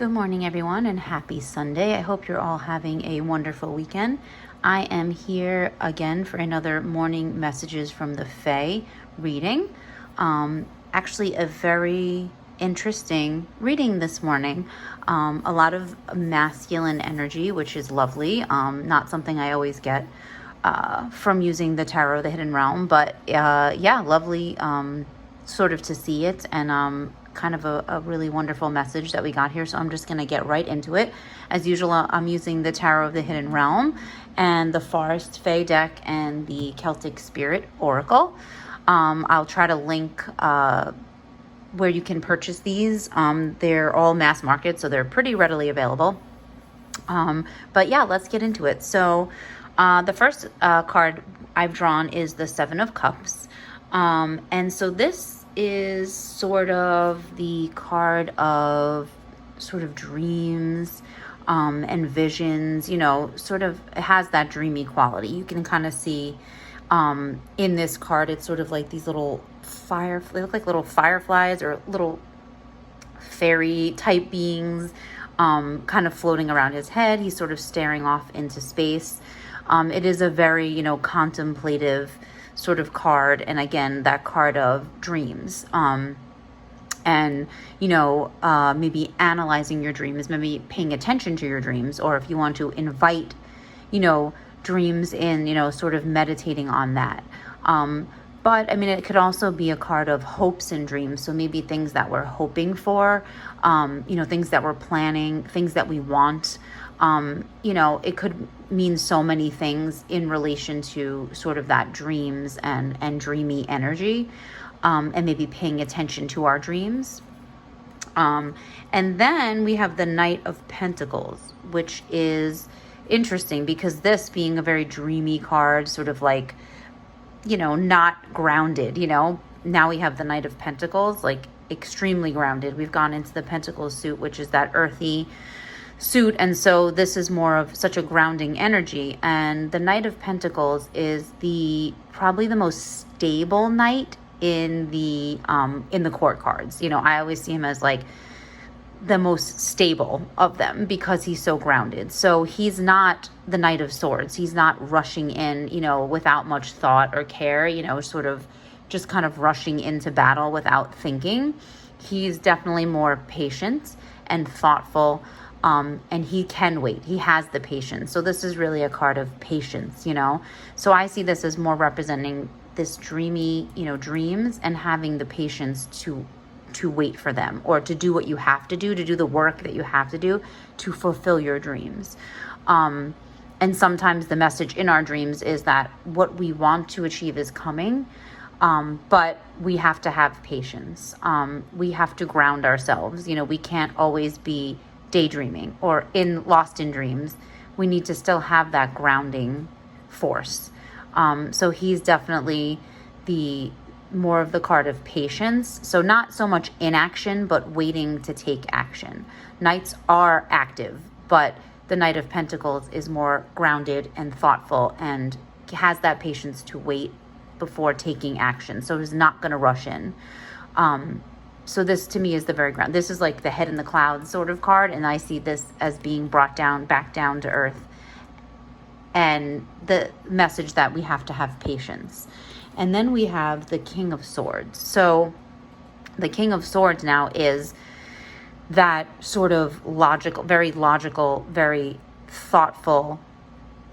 Good morning, everyone, and happy Sunday. I hope you're all having a wonderful weekend. I am here again for another morning messages from the Fae reading. Actually, a very interesting reading this morning. A lot of masculine energy, which is lovely. Not something I always get from using the Tarot, the Hidden Realm, but lovely sort of to see it, and kind of a really wonderful message that we got here. So I'm just going to get right into it. As usual, I'm using the Tarot of the Hidden Realm and the Forest Fae deck and the Celtic Spirit Oracle. I'll try to link where you can purchase these. They're all mass market, so they're pretty readily available. But yeah, let's get into it. So the first card I've drawn is the Seven of Cups. And so this is sort of the card of sort of dreams and visions, sort of it has that dreamy quality. You can kind of see in this card, it's sort of like these little they look like little fireflies or little fairy type beings kind of floating around his head. He's sort of staring off into space. It is a very, contemplative sort of card, and again, that card of dreams, and maybe analyzing your dreams, maybe paying attention to your dreams, or if you want to invite dreams in, sort of meditating on that. But I mean, it could also be a card of hopes and dreams. So maybe things that we're hoping for, things that we're planning, things that we want. It could mean so many things in relation to sort of that dreams and dreamy energy, and maybe paying attention to our dreams. And then we have the Knight of Pentacles, which is interesting because this being a very dreamy card, sort of like, not grounded, now we have the Knight of Pentacles, like extremely grounded. We've gone into the Pentacles suit, which is that earthy suit, and so this is more of such a grounding energy. And the Knight of Pentacles is probably the most stable knight in the court cards. I always see him as like the most stable of them because he's so grounded. So he's not the Knight of Swords. He's not rushing in, without much thought or care, sort of just kind of rushing into battle without thinking. He's definitely more patient and thoughtful. And he can wait. He has the patience. So this is really a card of patience, So I see this as more representing this dreamy, dreams, and having the patience to wait for them, or to do what you have to do the work that you have to do to fulfill your dreams. And sometimes the message in our dreams is that what we want to achieve is coming, but we have to have patience. We have to ground ourselves. We can't always be daydreaming or lost in dreams. We need to still have that grounding force. So he's definitely more of the card of patience. So not so much inaction, but waiting to take action. Knights are active, but the Knight of Pentacles is more grounded and thoughtful and has that patience to wait before taking action. So he's not going to rush in. So this to me is the very ground. This is like the head in the clouds sort of card. And I see this as being brought back down to earth. And the message that we have to have patience. And then we have the King of Swords. So the King of Swords now is that sort of logical, very thoughtful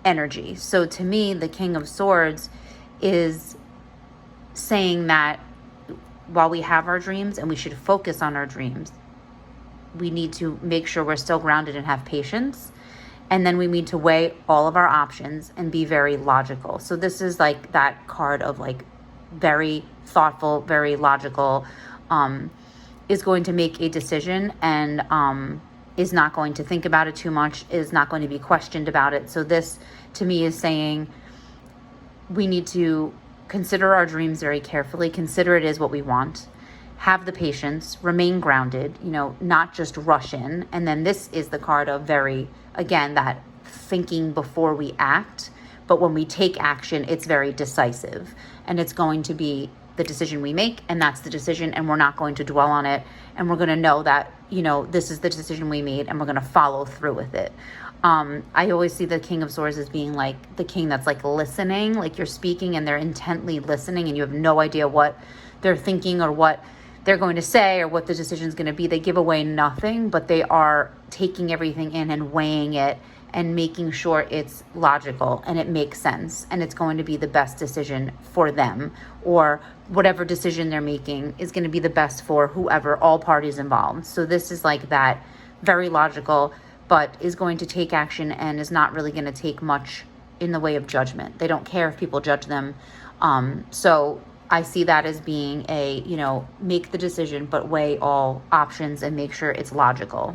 energy. So to me, the King of Swords is saying that while we have our dreams and we should focus on our dreams, we need to make sure we're still grounded and have patience. And then we need to weigh all of our options and be very logical. So this is like that card of like very thoughtful, very logical, is going to make a decision and is not going to think about it too much, is not going to be questioned about it. So this to me is saying we need to consider our dreams very carefully, consider it is what we want, have the patience, remain grounded, not just rush in. And then this is the card of again, that thinking before we act, but when we take action, it's very decisive, and it's going to be the decision we make, and that's the decision, and we're not going to dwell on it, and we're going to know that, this is the decision we made, and we're going to follow through with it. I always see the King of Swords as being like the king that's like listening, like you're speaking and they're intently listening and you have no idea what they're thinking or what they're going to say or what the decision is going to be. They give away nothing, but they are taking everything in and weighing it and making sure it's logical and it makes sense and it's going to be the best decision for them, or whatever decision they're making is going to be the best for whoever, all parties involved. So this is like that, very logical, but is going to take action and is not really going to take much in the way of judgment. They don't care if people judge them. So I see that as being a, make the decision, but weigh all options and make sure it's logical.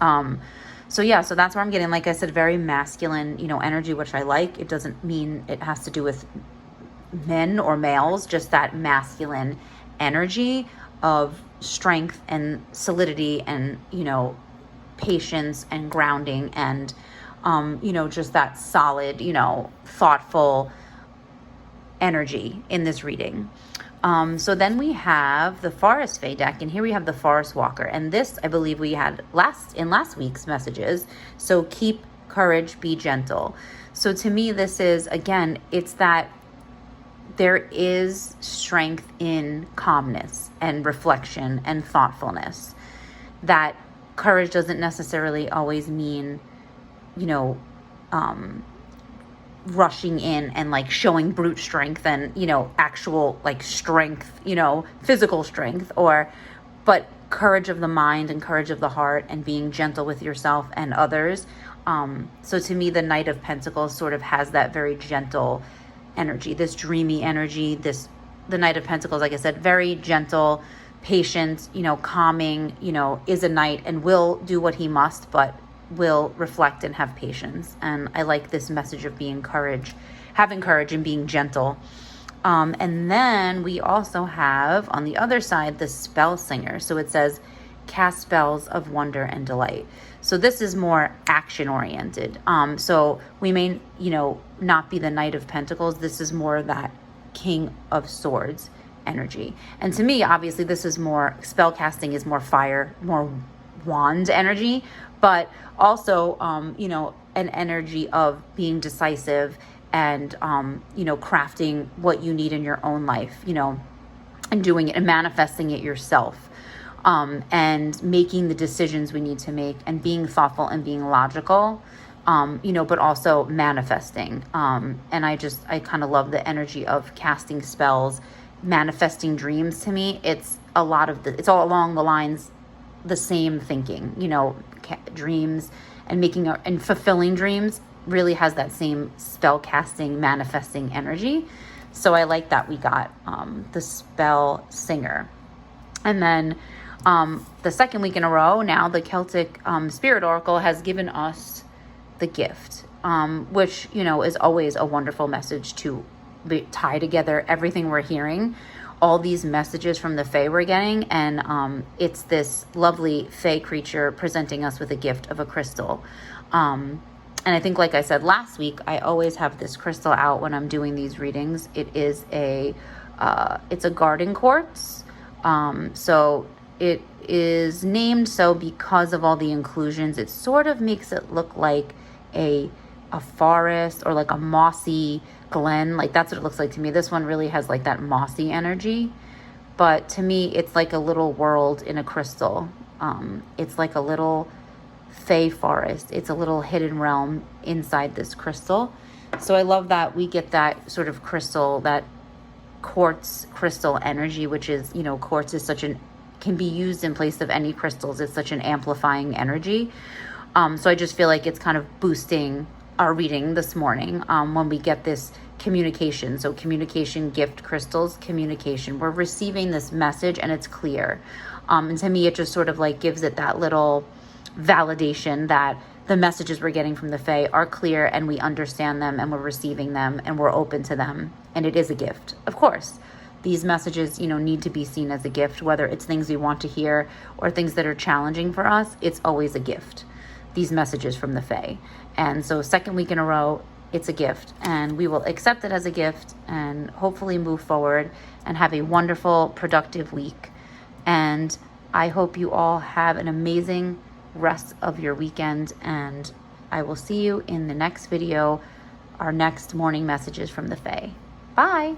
So that's where I'm getting, like I said, very masculine, energy, which I like. It doesn't mean it has to do with men or males, just that masculine energy of strength and solidity and, patience and grounding and, just that solid, thoughtful energy in this reading. So then we have the Forest Fae deck, and here we have the Forest Walker. And this, I believe we had last week's messages. So keep courage, be gentle. So to me, this is, again, it's that there is strength in calmness and reflection and thoughtfulness. That courage doesn't necessarily always mean, rushing in and like showing brute strength and, actual like strength, physical strength, but courage of the mind and courage of the heart and being gentle with yourself and others. So to me, the Knight of Pentacles sort of has that very gentle energy, this dreamy energy, the Knight of Pentacles, like I said, very gentle, patient, calming, is a knight and will do what he must, but will reflect and have patience. And I like this message of having courage and being gentle. And then we also have on the other side, the Spell Singer. So it says, cast spells of wonder and delight. So this is more action oriented. So we may, not be the Knight of Pentacles. This is more that King of Swords energy. And to me, obviously, this is more, spell casting is more fire, more wand energy, but also, an energy of being decisive and, crafting what you need in your own life, and doing it and manifesting it yourself, and making the decisions we need to make and being thoughtful and being logical, but also manifesting. And I kind of love the energy of casting spells, manifesting dreams. To me, it's it's all along the lines, the same thinking, dreams and fulfilling dreams really has that same spell casting, manifesting energy. So I like that we got the Spell Singer. And then the second week in a row now, the Celtic Spirit Oracle has given us the Gift, which, is always a wonderful message to tie together everything we're hearing, all these messages from the Fae we're getting, and it's this lovely Fae creature presenting us with a gift of a crystal. And I think, like I said last week, I always have this crystal out when I'm doing these readings. It is it's a garden quartz. So it is named so because of all the inclusions. It sort of makes it look like a forest or like a mossy glen. Like that's what it looks like to me. This one really has like that mossy energy, but to me it's like a little world in a crystal. It's like a little Fae forest. It's a little hidden realm inside this crystal. So I love that we get that sort of crystal, that quartz crystal energy, which is, quartz is can be used in place of any crystals. It's such an amplifying energy. So I just feel like it's kind of boosting our reading this morning when we get this communication. So communication, gift, crystals, communication. We're receiving this message and it's clear. And to me, it just sort of like gives it that little validation that the messages we're getting from the Fae are clear and we understand them and we're receiving them and we're open to them. And it is a gift. Of course, these messages, need to be seen as a gift, whether it's things we want to hear or things that are challenging for us. It's always a gift, these messages from the Fae. And so second week in a row, it's a gift, and we will accept it as a gift and hopefully move forward and have a wonderful, productive week. And I hope you all have an amazing rest of your weekend, and I will see you in the next video, our next morning messages from the Fae. Bye.